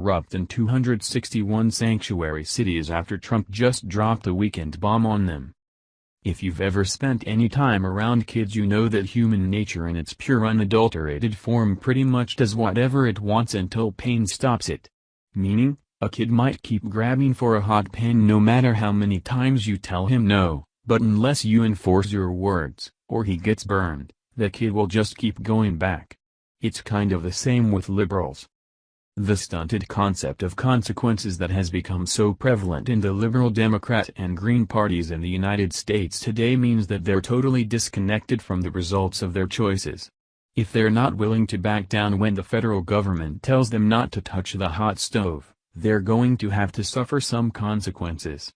Erupt in 261 sanctuary cities after Trump just dropped a weekend bomb on them. If you've ever spent any time around kids, you know that human nature in its pure unadulterated form pretty much does whatever it wants until pain stops it. Meaning, a kid might keep grabbing for a hot pan no matter how many times you tell him no, but unless you enforce your words, or he gets burned, the kid will just keep going back. It's kind of the same with liberals. The stunted concept of consequences that has become so prevalent in the liberal Democrat and Green parties in the United States today means that they're totally disconnected from the results of their choices. If they're not willing to back down when the federal government tells them not to touch the hot stove, they're going to have to suffer some consequences.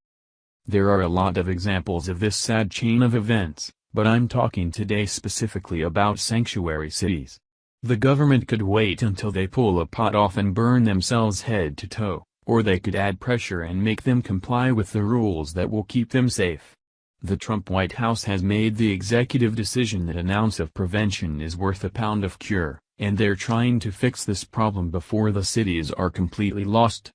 There are a lot of examples of this sad chain of events, but I'm talking today specifically about sanctuary cities. The government could wait until they pull a pot off and burn themselves head to toe, or they could add pressure and make them comply with the rules that will keep them safe. The Trump White House has made the executive decision that an ounce of prevention is worth a pound of cure, and they're trying to fix this problem before the cities are completely lost.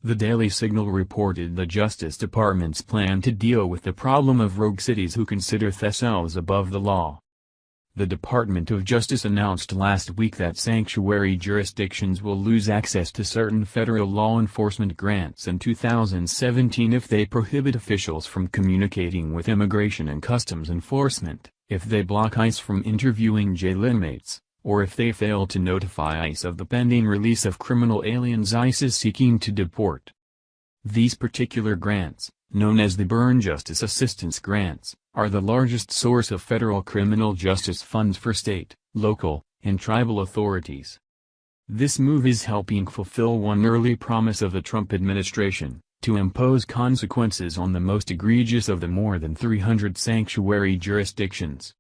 The Daily Signal reported the Justice Department's plan to deal with the problem of rogue cities who consider themselves above the law. The Department of Justice announced last week that sanctuary jurisdictions will lose access to certain federal law enforcement grants in 2017 if they prohibit officials from communicating with Immigration and Customs Enforcement, if they block ICE from interviewing jail inmates, or if they fail to notify ICE of the pending release of criminal aliens ICE is seeking to deport. These particular grants, known as the Burn Justice Assistance Grants, are the largest source of federal criminal justice funds for state, local, and tribal authorities. This move is helping fulfill one early promise of the Trump administration, to impose consequences on the most egregious of the more than 300 sanctuary jurisdictions.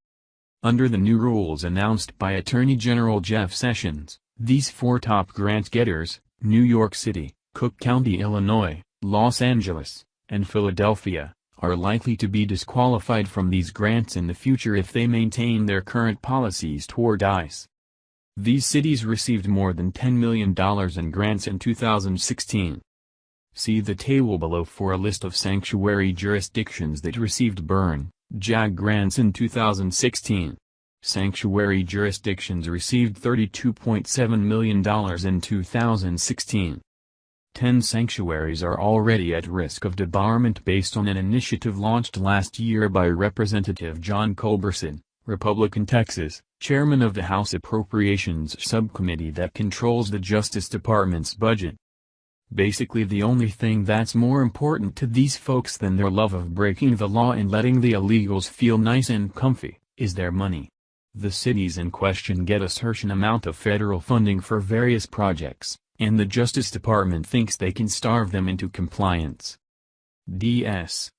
Under the new rules announced by Attorney General Jeff Sessions, these four top grant getters, New York City, Cook County, Illinois, Los Angeles, and Philadelphia, are likely to be disqualified from these grants in the future if they maintain their current policies toward ICE. These cities received more than $10 million in grants in 2016. See the table below for a list of sanctuary jurisdictions that received burn JAG grants in 2016. Sanctuary jurisdictions received $32.7 million in 2016. 10 sanctuaries are already at risk of debarment based on an initiative launched last year by Representative John Culberson, Republican, Texas, chairman of the House Appropriations Subcommittee that controls the Justice Department's budget. Basically, the only thing that's more important to these folks than their love of breaking the law and letting the illegals feel nice and comfy, is their money. The cities in question get a certain amount of federal funding for various projects, and the Justice Department thinks they can starve them into compliance.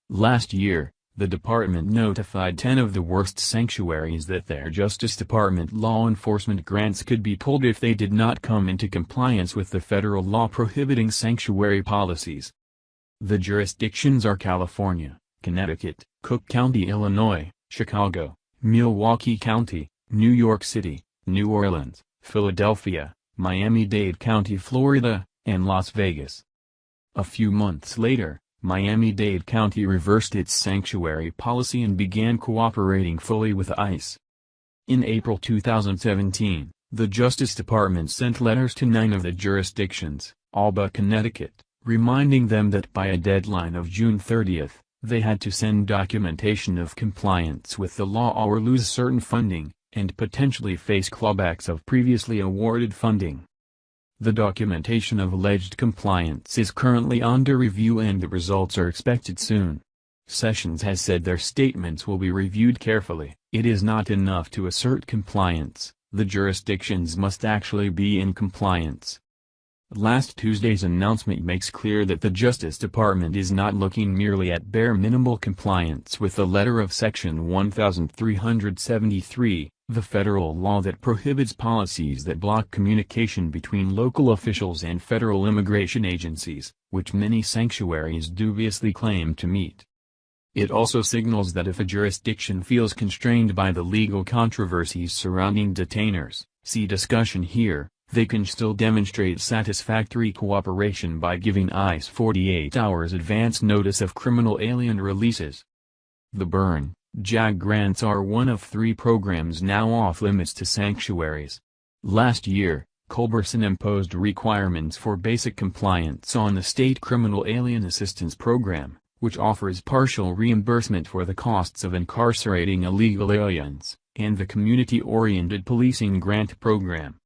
Last year, the department notified 10 of the worst sanctuaries that their Justice Department law enforcement grants could be pulled if they did not come into compliance with the federal law prohibiting sanctuary policies. The jurisdictions are California, Connecticut, Cook County, Illinois, Chicago, Milwaukee County, New York City, New Orleans, Philadelphia, Miami-Dade County, Florida, and Las Vegas. A few months later, Miami-Dade County reversed its sanctuary policy and began cooperating fully with ICE. In April 2017, the Justice Department sent letters to 9 of the jurisdictions, all but Connecticut, reminding them that by a deadline of June 30, they had to send documentation of compliance with the law or lose certain funding, and potentially face clawbacks of previously awarded funding. The documentation of alleged compliance is currently under review and the results are expected soon. Sessions has said their statements will be reviewed carefully. It is not enough to assert compliance, the jurisdictions must actually be in compliance. Last Tuesday's announcement makes clear that the Justice Department is not looking merely at bare minimal compliance with the letter of Section 1373, the federal law that prohibits policies that block communication between local officials and federal immigration agencies, which many sanctuaries dubiously claim to meet. It also signals that if a jurisdiction feels constrained by the legal controversies surrounding detainers, see discussion here, they can still demonstrate satisfactory cooperation by giving ICE 48 hours advance notice of criminal alien releases. The Burn JAG grants are one of 3 programs now off-limits to sanctuaries. Last year, Culberson imposed requirements for basic compliance on the State Criminal Alien Assistance Program, which offers partial reimbursement for the costs of incarcerating illegal aliens, and the Community-Oriented Policing Grant Program.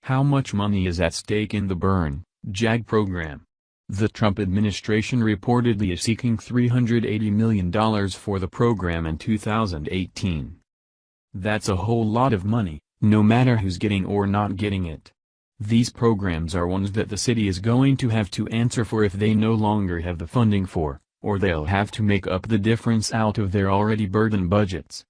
How much money is at stake in the Burn JAG program? The Trump administration reportedly is seeking $380 million for the program in 2018. That's a whole lot of money, no matter who's getting or not getting it. These programs are ones that the city is going to have to answer for if they no longer have the funding for, or they'll have to make up the difference out of their already burdened budgets.